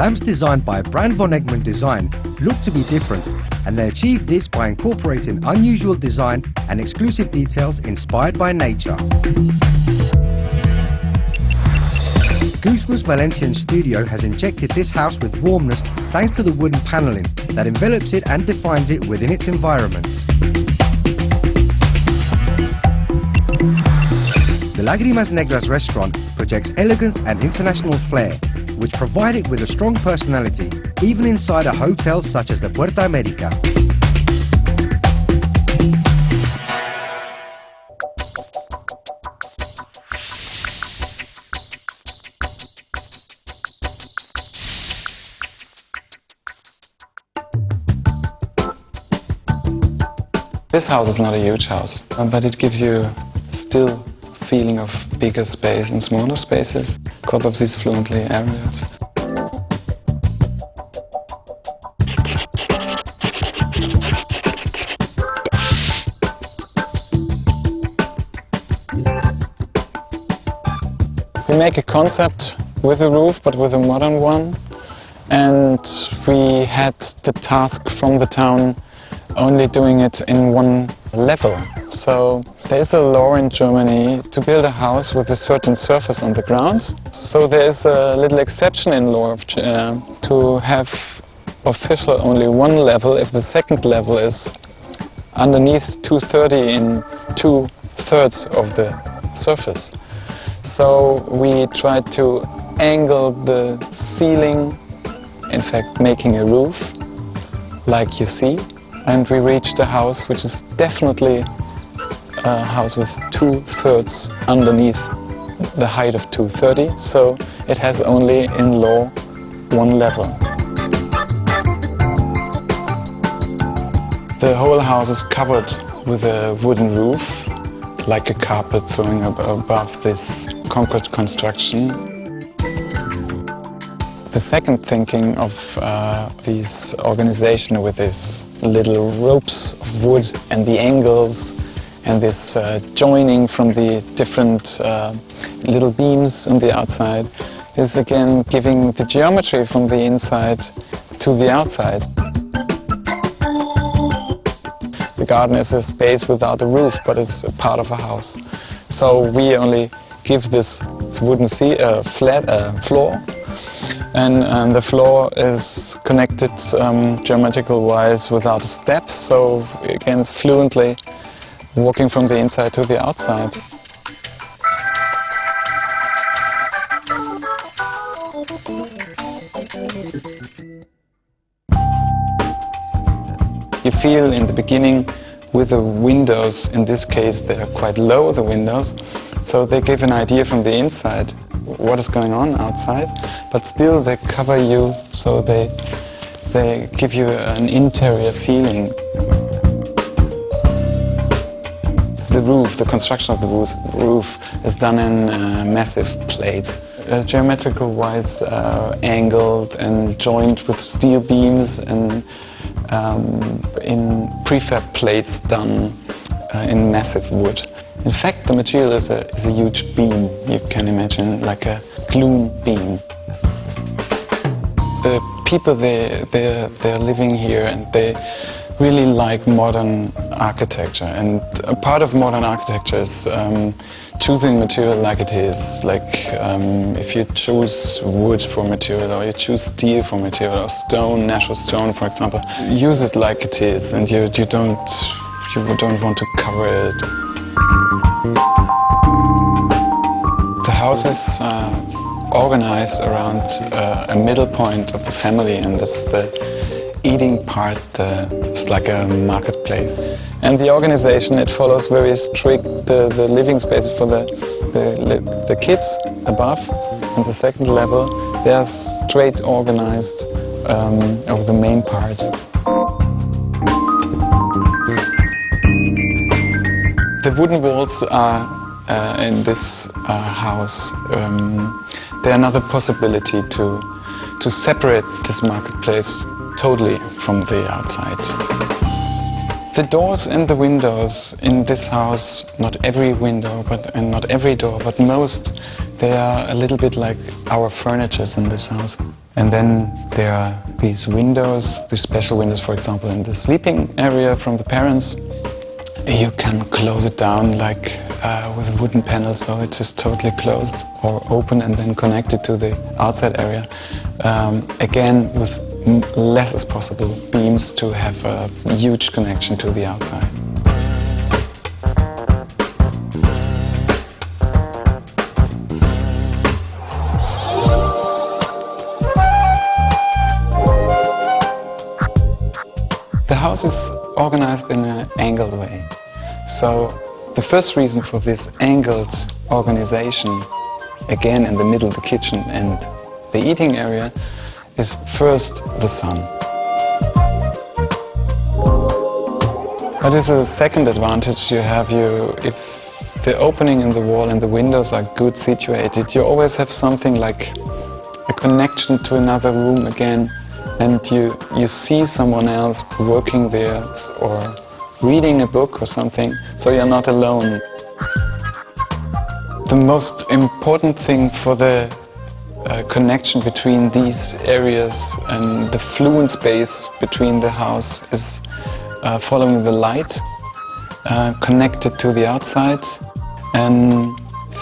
lamps designed by Brand von Egmont Design look to be different, and they achieve this by incorporating unusual design and exclusive details inspired by nature. Gusmus Valentian Studio has injected this house with warmness thanks to the wooden panelling that envelops it and defines it within its environment. The Lágrimas Negras restaurant projects elegance and international flair, which provide it with a strong personality, even inside a hotel such as the Puerta America. This house is not a huge house, but it gives you still feeling of bigger space and smaller spaces because of these fluently areas. We make a concept with a roof, but with a modern one, and we had the task from the town only doing it in one level. So there is a law in Germany to build a house with a certain surface on the ground. So there is a little exception in law to have official only one level if the second level is underneath 230 in 2/3 of the surface. So we tried to angle the ceiling, in fact making a roof like you see, and we reached a house which is definitely a house with 2/3 underneath the height of 230, so it has only in law one level. The whole house is covered with a wooden roof, like a carpet throwing above this concrete construction. The second thinking of this organization with these little ropes of wood and the angles and this joining from the different little beams on the outside is again giving the geometry from the inside to the outside. The garden is a space without a roof, but it's a part of a house. So we only give this wooden flat floor, and the floor is connected geometrical-wise without steps, so again it's fluently walking from the inside to the outside. You feel in the beginning with the windows, in this case they are quite low, the windows, so they give an idea from the inside what is going on outside, but still they cover you, so they give you an interior feeling. The roof, the construction of the roof is done in massive plates, geometrical-wise angled and joined with steel beams and in prefab plates done in massive wood. In fact, the material is a huge beam, you can imagine, like a gloom beam. The people, they're living here and they really like modern architecture, and a part of modern architecture is choosing material like it is. Like if you choose wood for material, or you choose steel for material, or stone, natural stone for example, use it like it is, and you don't want to cover it. The house is organized around a middle point of the family, and that's the eating part. It's like a marketplace. And the organization, it follows very strict the living spaces for the kids above. On the second level, they are straight organized of the main part. The wooden walls are in this house. They're another possibility to separate this marketplace totally from the outside. The doors and the windows in this house, not every window and not every door, but most They are a little bit like our furnitures in this house. And then there are these windows, these special windows, for example, in the sleeping area from the parents. You can close it down like with a wooden panel, so it is totally closed or open and then connected to the outside area. Again, with less as possible beams to have a huge connection to the outside. The house is organized in an angled way. So the first reason for this angled organization, again in the middle of the kitchen and the eating area, is first the sun. What is the second advantage you have? If the opening in the wall and the windows are good situated, you always have something like a connection to another room again, and you see someone else working there or reading a book or something, so you're not alone. The most important thing for the connection between these areas and the fluent space between the house is following the light, connected to the outside, and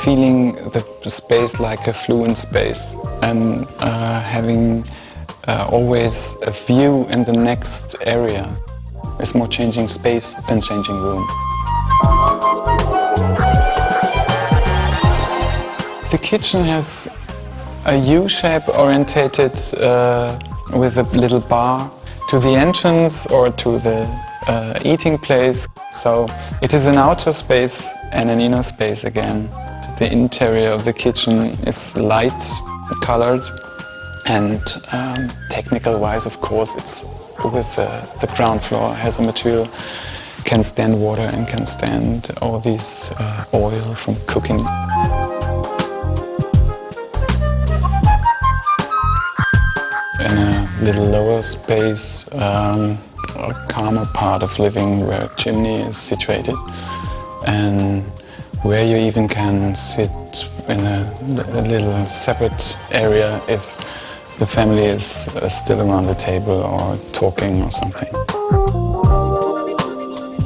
feeling the space like a fluent space, and having always a view in the next area. It's more changing space than changing room. The kitchen has a U-shape orientated with a little bar to the entrance or to the eating place. So it is an outer space and an inner space again. The interior of the kitchen is light colored, and technical wise, of course, it's with the ground floor has a material can stand water and can stand all these oil from cooking. In a little lower space, a calmer part of living where a chimney is situated, and where you even can sit in a little separate area if the family is still around the table or talking or something.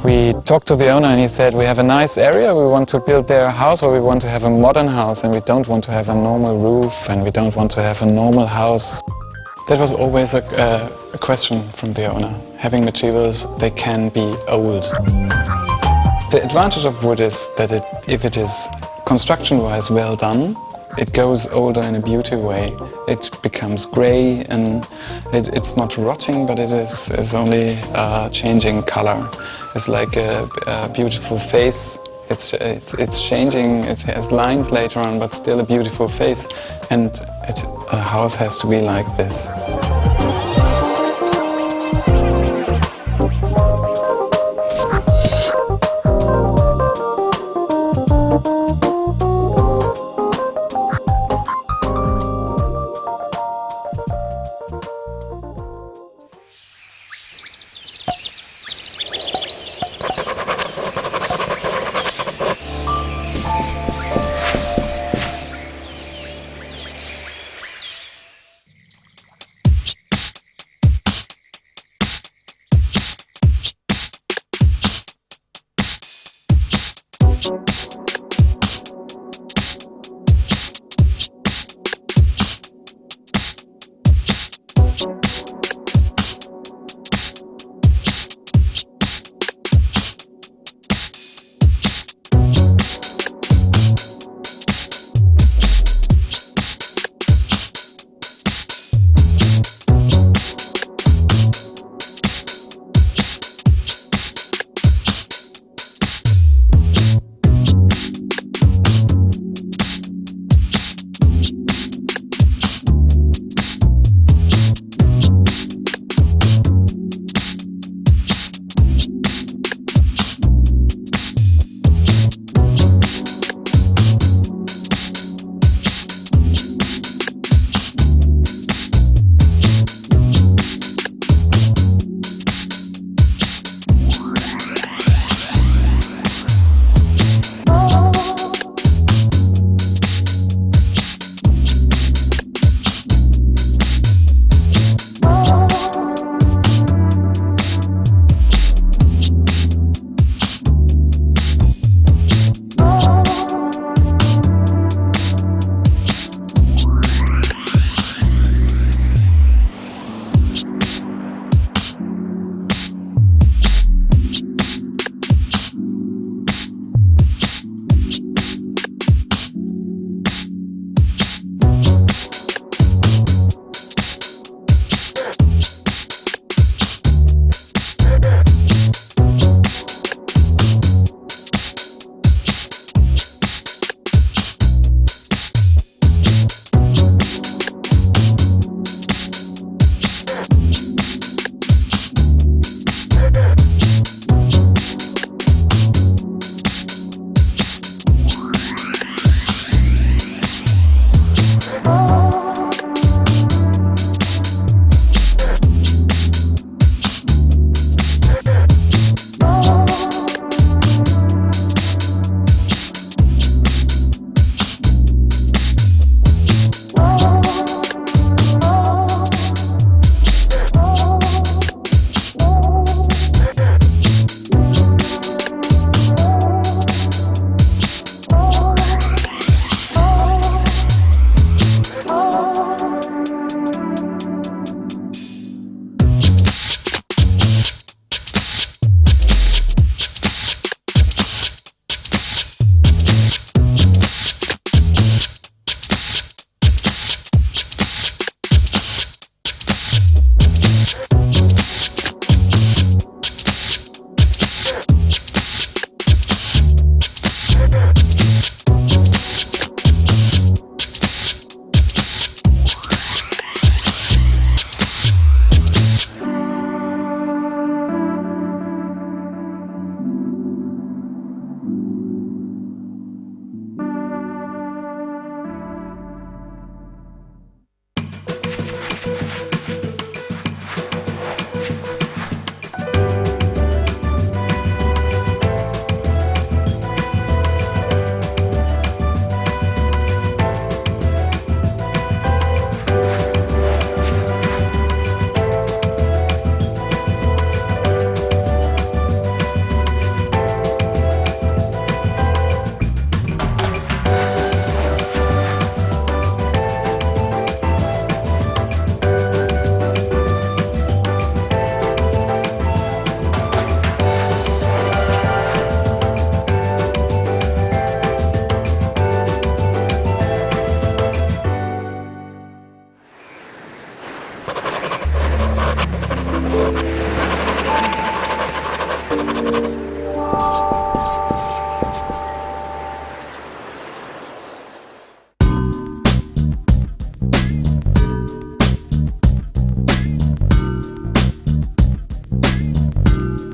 We talked to the owner and he said, we have a nice area, we want to build their house, or we want to have a modern house, and we don't want to have a normal roof, and we don't want to have a normal house. That was always a question from the owner. Having materials, they can be old. The advantage of wood is that if it is construction-wise well done, it goes older in a beauty way. It becomes grey, and it's not rotting, but it is only changing color. It's like a beautiful face. It's changing. It has lines later on, but still a beautiful face. And a house has to be like this.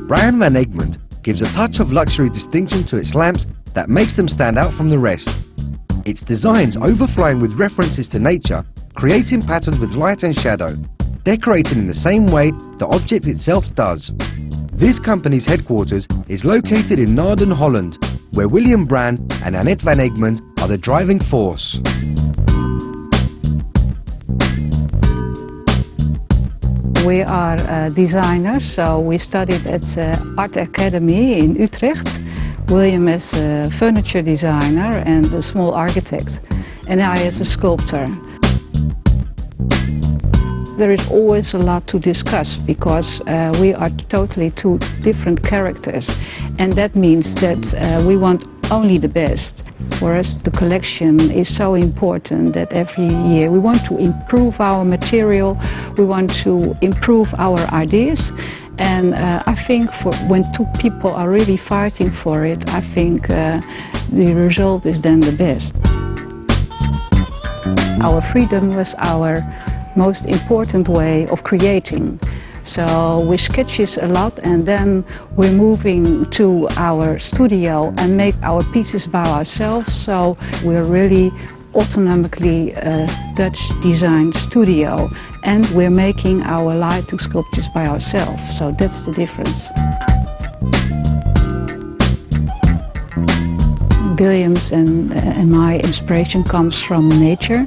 Brand Van Egmond gives a touch of luxury distinction to its lamps that makes them stand out from the rest. Its designs overflowing with references to nature, creating patterns with light and shadow, decorating in the same way the object itself does. This company's headquarters is located in Naarden, Holland, where William Brand and Annette Van Egmond are the driving force. We are designers, so we studied at the Art Academy in Utrecht. William is a furniture designer and a small architect, and I as a sculptor. There is always a lot to discuss because we are totally two different characters, and that means that we want only the best. For us, the collection is so important that every year we want to improve our material, we want to improve our ideas, and I think when two people are really fighting for it, I think the result is then the best. Our freedom was our most important way of creating. So we sketches a lot and then we're moving to our studio and make our pieces by ourselves. So we're really autonomically a Dutch design studio and we're making our lighting sculptures by ourselves. So that's the difference. William's and my inspiration comes from nature.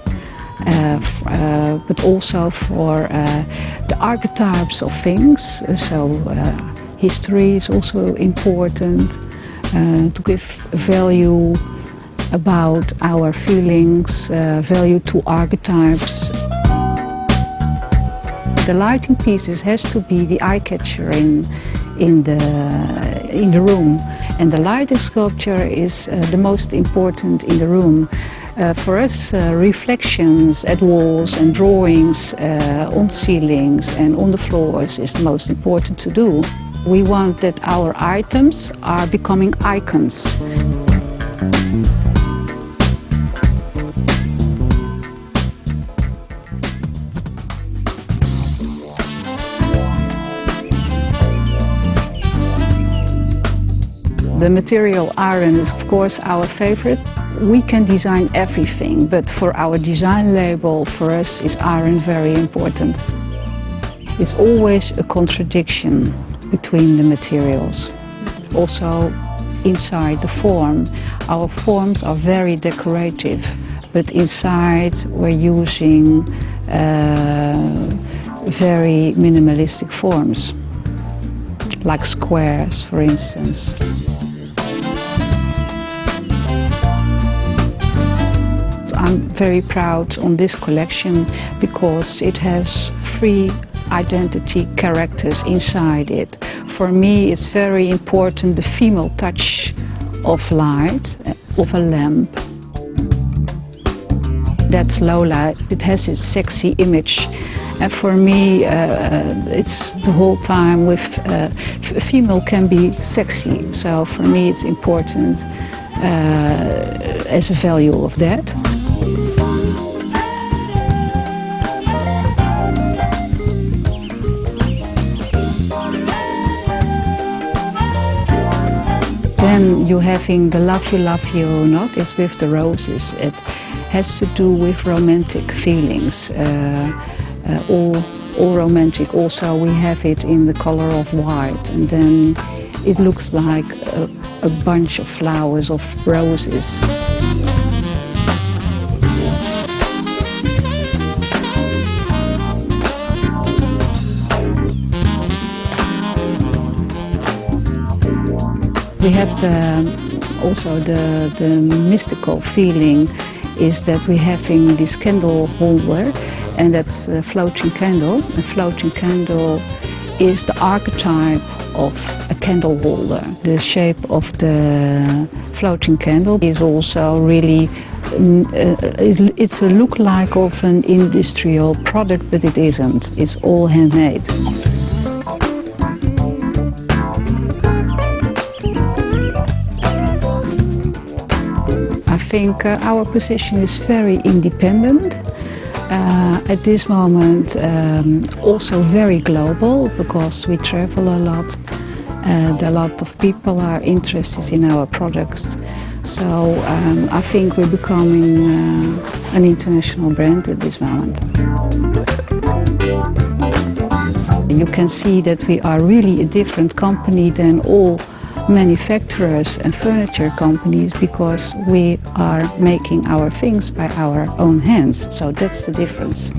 But also for the archetypes of things. So history is also important to give value about our feelings, value to archetypes. The lighting pieces has to be the eye catcher in the room, and the lighting sculpture is the most important in the room. For us, reflections at walls and drawings on ceilings and on the floors is the most important to do. We want that our items are becoming icons. The material iron is of course our favorite. We can design everything, but for our design label, for us is iron very important. It's always a contradiction between the materials. Also inside the form. Our forms are very decorative, but inside we're using very minimalistic forms, like squares, for instance. I'm very proud on this collection because it has 3 identity characters inside it. For me, it's very important the female touch of light, of a lamp. That's Lola. It has its sexy image. And for me, it's the whole time with a female can be sexy. So for me, it's important as a value of that. Then you're having the love you not, is with the roses. It has to do with romantic feelings. All romantic. Also we have it in the color of white, and then it looks like a bunch of flowers of roses. We have also the mystical feeling is that we're having this candle holder, and that's a floating candle. A floating candle is the archetype of a candle holder. The shape of the floating candle is also really, it's a look-like of an industrial product, but it isn't. It's all handmade. I think our position is very independent. At this moment also very global because we travel a lot and a lot of people are interested in our products. So I think we're becoming an international brand at this moment. You can see that we are really a different company than all manufacturers and furniture companies because we are making our things by our own hands. So that's the difference.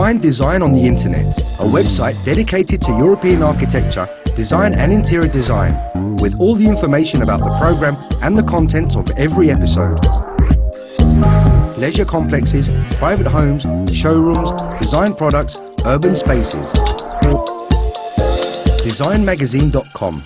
Find Design on the Internet, a website dedicated to European architecture, design and interior design, with all the information about the programme and the content of every episode. Leisure complexes, private homes, showrooms, design products, urban spaces. designmagazine.com